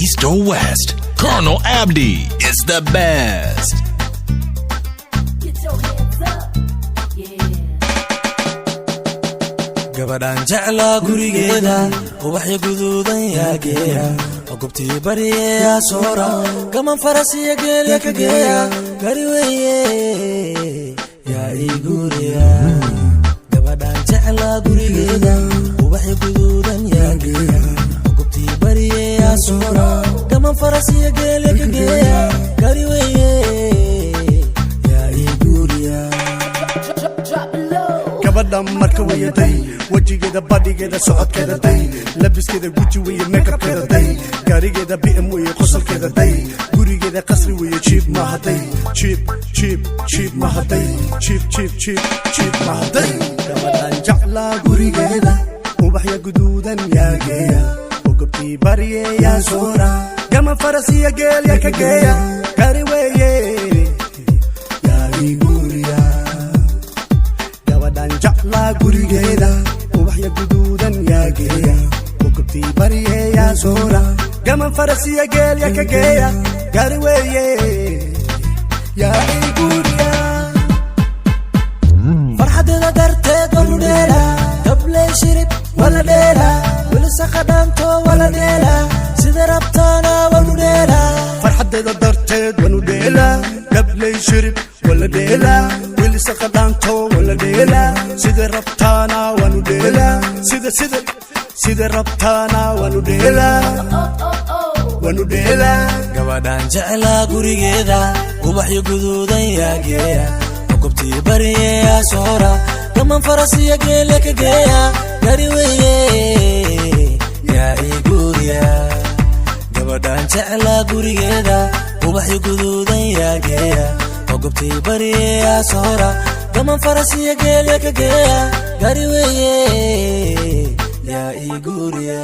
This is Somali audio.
east or west, Colonel Abdi is the best. Get your hands up, yeah. gabadhan jecla gurigeeda ubaxyo guduudan yaageeya ogobtii bariya soora gaman farasiya geelya ka geeya gari weeye yaa ii guriya gabadhan jecla gurigeeda ubaxyo guduudan yaageeya ogobtii bariya soora gaman farasiya geelya ka geeya gari weeye yaa ii guriya gabadhan marka wayaday wajigeeda badhigeeda socodkeeda day labiskeeda guji weeye makeupkeeda day gaarigeeda bm weeye qosolkeeda day gurigeeda qasri weeye jiib mahaday jiib mahaday jiib mahaday gabadhan jeclaa gurigeeda ubaxya guduudan yaageeya ogobtii baryeeyaa soora gaman farasiya geelya ka geeya gari weeye yaa ii guriya gabadhan jeclaa gurigeeda ubaxya guduudan yaageeya ogobtii baryeeyaa soora gaman farasiya geelya ka geeya gari weeye yaa ii guriya farxadeeda darteed wanu dheela dabley shirib wala dheela wilisaka dhaanto wala dheela sida rabtaana wanu dheela farxadeeda darteed wanu dheela dabley shirib wala dheela wilisaka dhaanto wala dheela sida rabtaana wanu dheela sida rabtaana wanu dheela gabadhan jecla gurigeeda ubaxyo guduudan yaageeya ogobtii bariya soora gaman farasiya geelya ka geeya gari weeye yaa ii guriya gabadhan jecla gurigeeda ubaxyo guduudan yaageeya ogobtii bariya soora gaman farasiya geelya ka geeya gari weeye yaa ii guriya